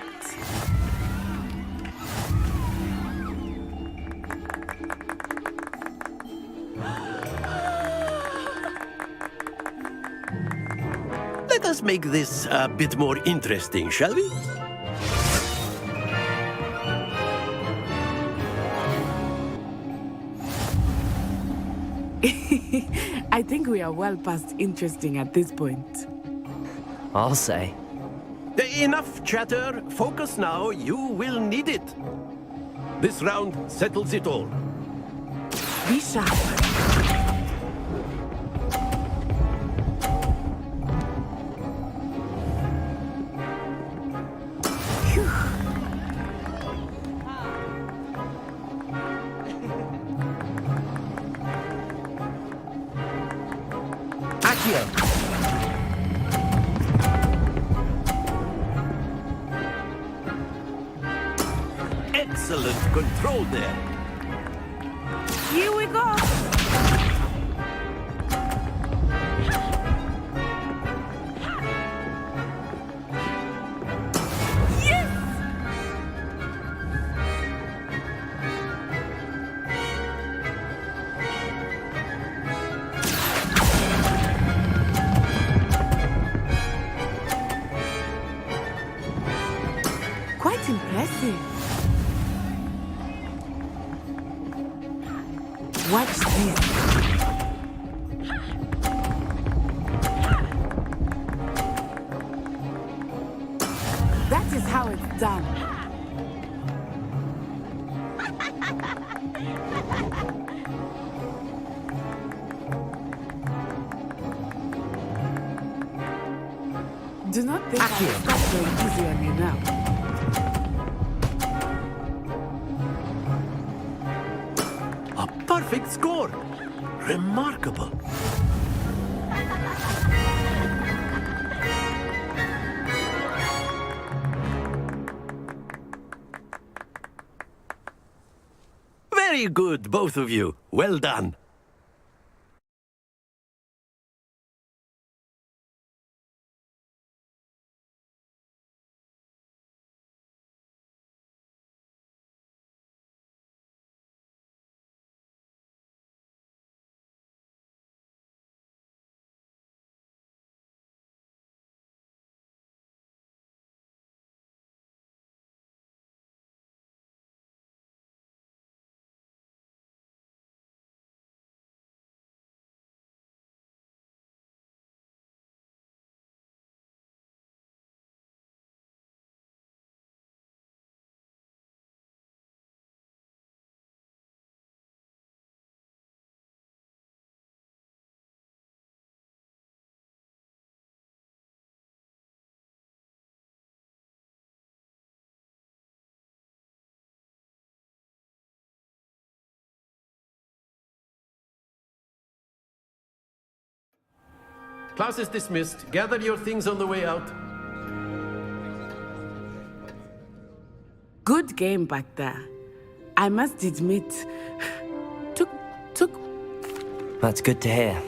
Let us make this a bit more interesting, shall we? I think we are well past interesting at this point. I'll say. Enough chatter. Focus now. You will need it. This round settles it all. Be sharp. Excellent control there. Here we go. Quite impressive. Watch this. That is how it's done. Do not think I will stop going easy on you now. A perfect score! Remarkable. Very good, both of you. Well done. Class is dismissed. Gather your things on the way out. Good game back there. I must admit, That's good to hear.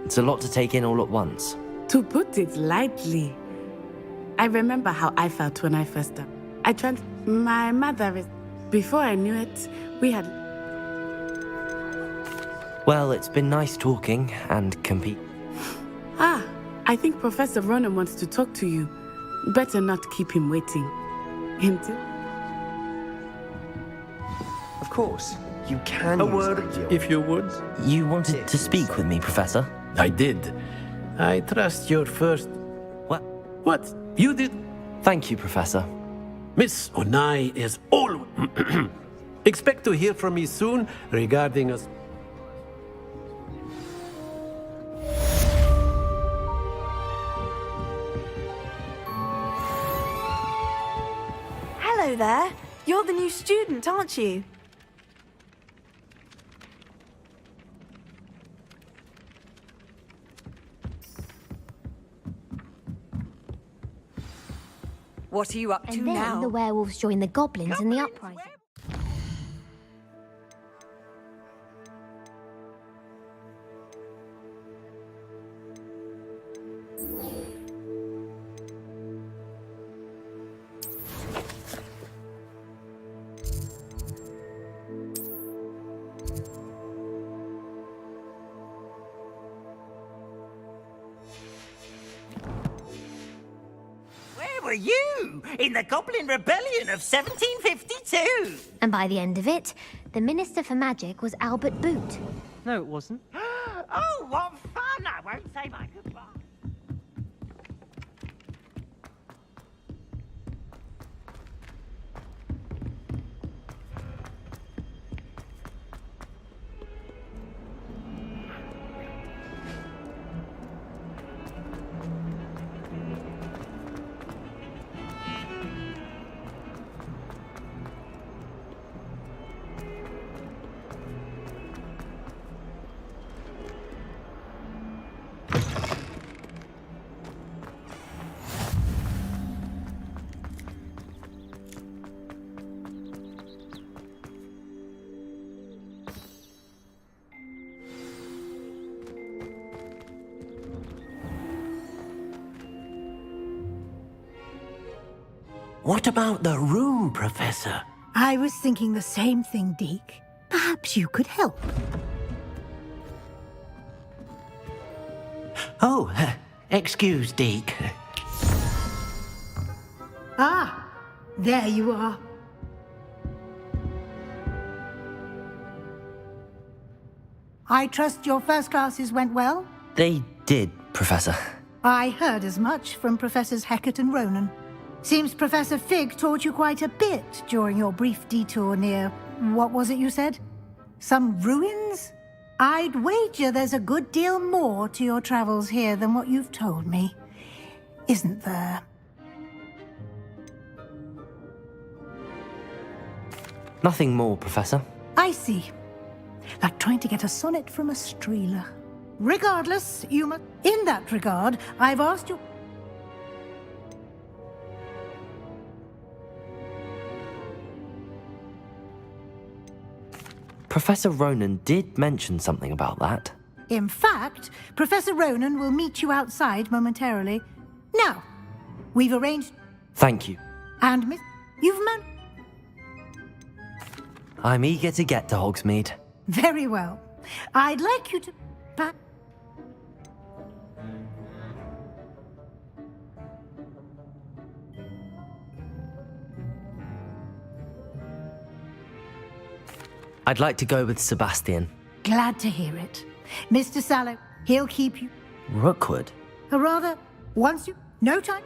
It's a lot to take in all at once. to put it lightly, I remember how I felt when I first done. My mother is... Before I knew it, we had... Well, it's been nice talking and compete. Ah, I think Professor Ronan wants to talk to you. Better not keep him waiting. Until... Of course, you can A use word, ideal. if you would. You wanted to speak with me, Professor? I did. I trust your first... What? What? You did? Thank you, Professor. Miss Onai is all... Expect to hear from me soon regarding us. Hello there. You're the new student, aren't you? What are you up to And then now? the werewolves join the goblins in the uprising. Where were you? In the Goblin Rebellion of 1752? And by the end of it, the Minister for Magic was Albert Boot. No, it wasn't. Oh, what fun! I won't say my goodbye. What about the room, Professor? I was thinking the same thing, Deke. Perhaps you could help. Oh, excuse, Deke. Ah, there you are. I trust your first classes went well? They did, Professor. I heard as much from Professors Hecat and Ronan. Seems Professor Fig taught you quite a bit during your brief detour near... what was it you said? Some ruins? I'd wager there's a good deal more to your travels here than what you've told me. isn't there? Nothing more, Professor. I see. Like trying to get a sonnet from a streeler. Regardless, you must... In that regard, I've asked you... Professor Ronan did mention something about that. In fact, Professor Ronan will meet you outside momentarily. Now, we've arranged... Thank you. And Miss... You've man... I'm eager to get to Hogsmeade. Very well. I'd like you to... I'd like to go with Sebastian. Glad to hear it. Mr. Sallow, he'll keep you... Rookwood? Or rather, once you... No time...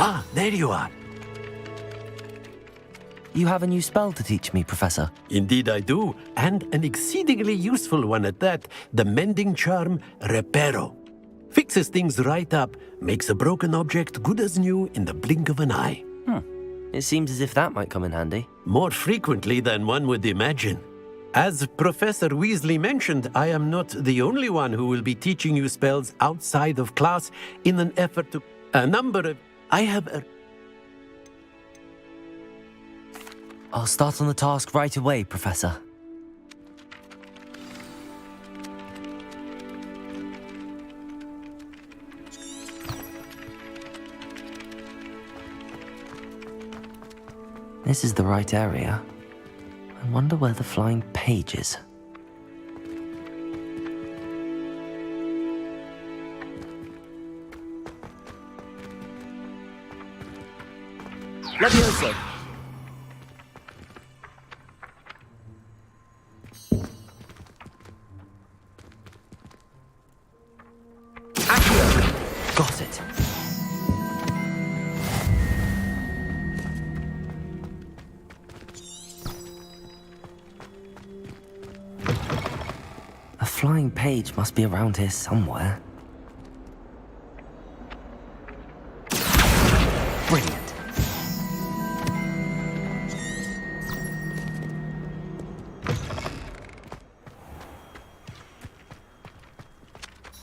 Ah, there you are. You have a new spell to teach me, Professor. Indeed I do, and an exceedingly useful one at that. The mending charm, Reparo. Fixes things right up, makes a broken object good as new in the blink of an eye. It seems as if that might come in handy. More frequently than one would imagine. As Professor Weasley mentioned, I am not the only one who will be teaching you spells outside of class in an effort to... A number of... I have a... I'll start on the task right away, Professor. This is the right area. I wonder where the flying page is. Levioso! Got it. A flying page must be around here somewhere. Brilliant.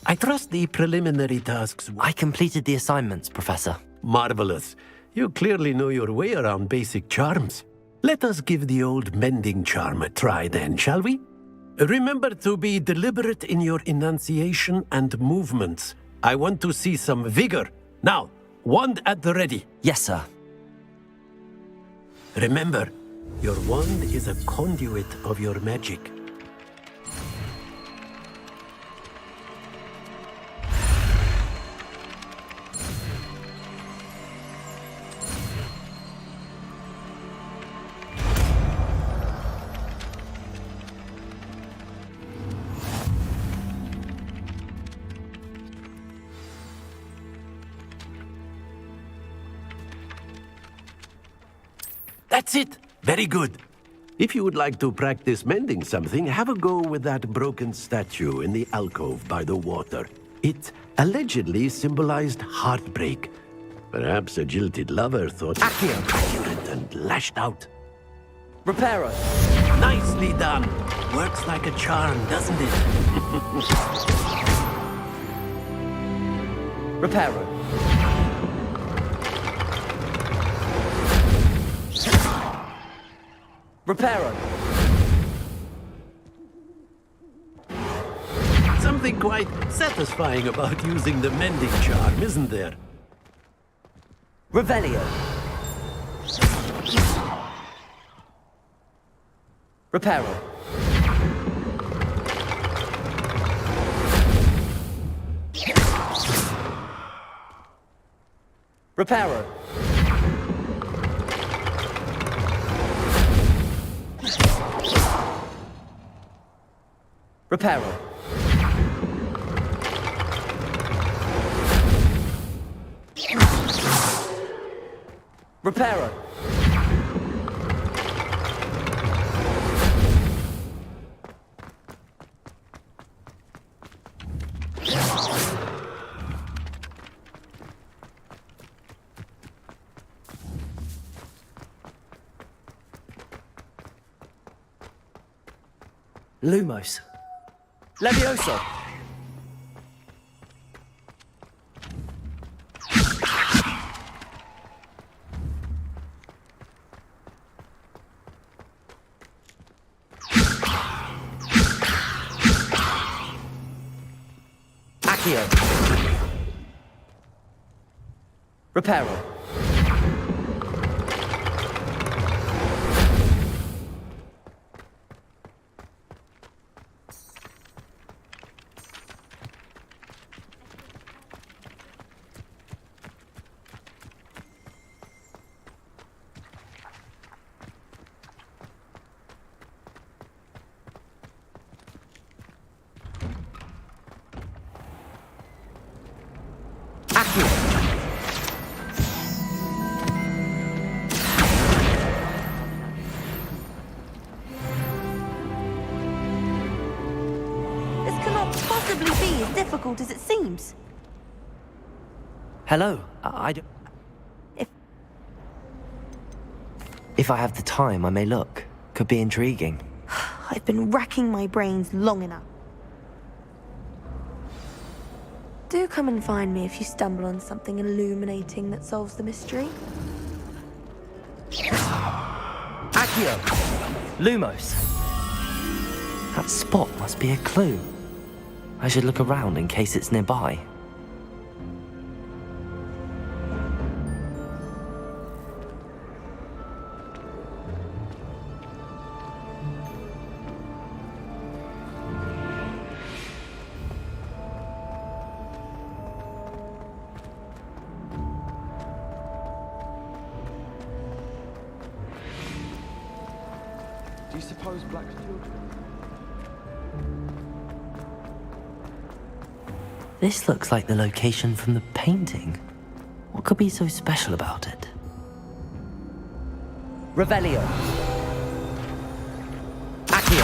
I trust the preliminary tasks... I completed the assignments, Professor. Marvelous. You clearly know your way around basic charms. Let us give the old mending charm a try then, shall we? Remember to be deliberate in your enunciation and movements. I want to see some vigor. Now, wand at the ready. Yes, sir. Remember, your wand is a conduit of your magic. That's it! Very good. If you would like to practice mending something, have a go with that broken statue in the alcove by the water. It allegedly symbolized heartbreak. Perhaps a jilted lover thought accurate and lashed out. Reparo! Nicely done! Works like a charm, doesn't it? Reparo. Reparo. Something quite satisfying about using the mending charm, isn't there? Revelio. Reparo. Reparo. Reparo. Reparo. Lumos. Levioso. Accio. Reparo. This cannot possibly be as difficult as it seems. Hello. I don't... If I have the time, I may look. Could be intriguing. I've been racking my brains long enough. Do come and find me if you stumble on something illuminating that solves the mystery. Accio. Lumos. That spot must be a clue. I should look around in case it's nearby. Do you suppose Black's children? This looks like the location from the painting. What could be so special about it? Revelio. Accio.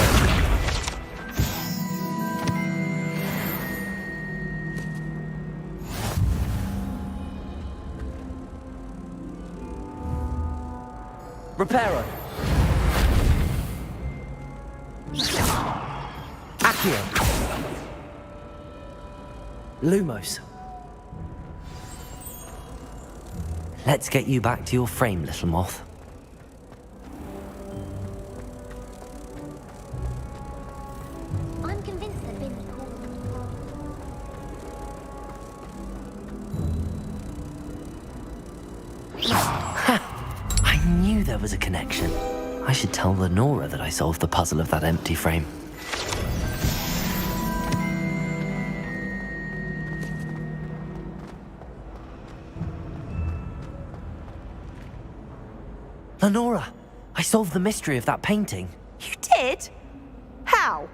Reparo. Accio. Lumos. Let's get you back to your frame, little moth. I'm convinced that Billy called. I knew there was a connection. I should tell Lenora that I solved the puzzle of that empty frame. Lenora, I solved the mystery of that painting. You did? How?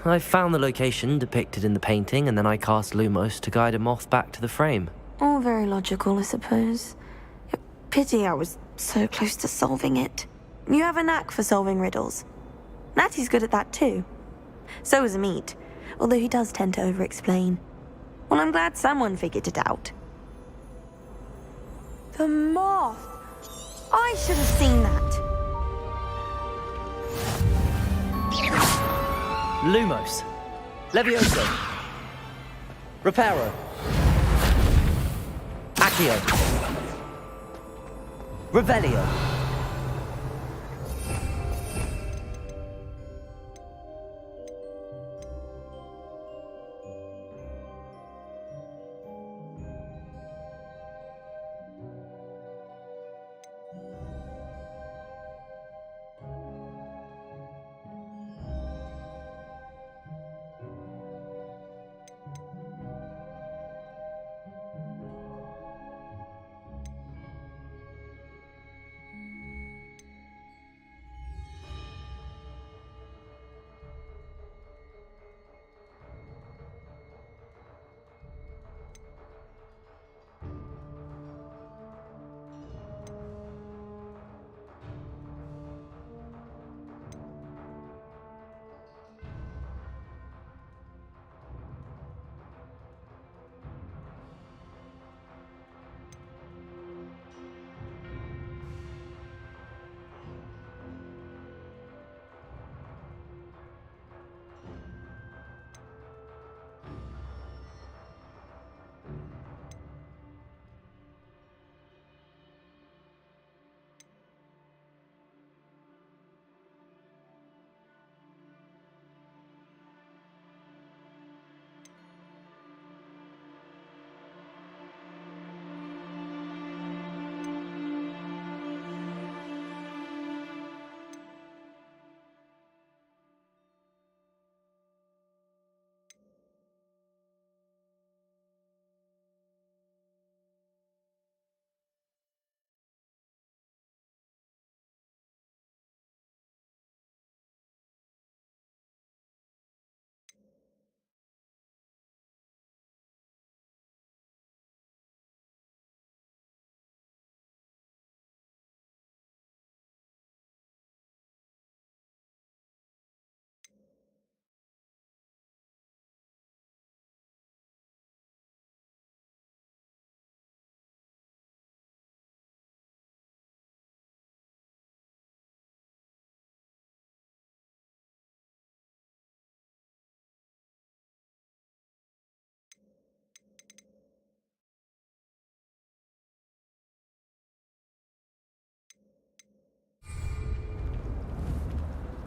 I found the location depicted in the painting, and then I cast Lumos to guide a moth back to the frame. All very logical, I suppose. Pity I was so close to solving it. You have a knack for solving riddles. Natty's good at that too. So is Amit, although he does tend to over-explain. Well, I'm glad someone figured it out. The moth! I should have seen that. Lumos. Levioso. Reparo. Accio. Revelio.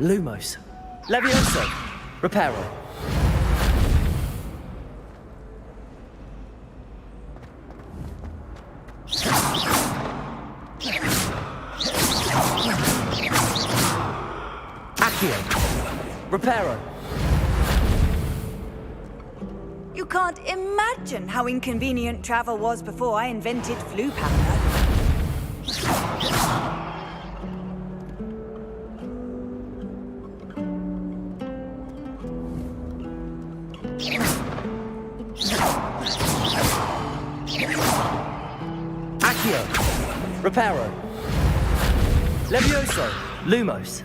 Lumos. Levioso. Reparo. Accio. Reparo. You can't imagine how inconvenient travel was before I invented flu powder. Accio. Reparo. Levioso. Lumos.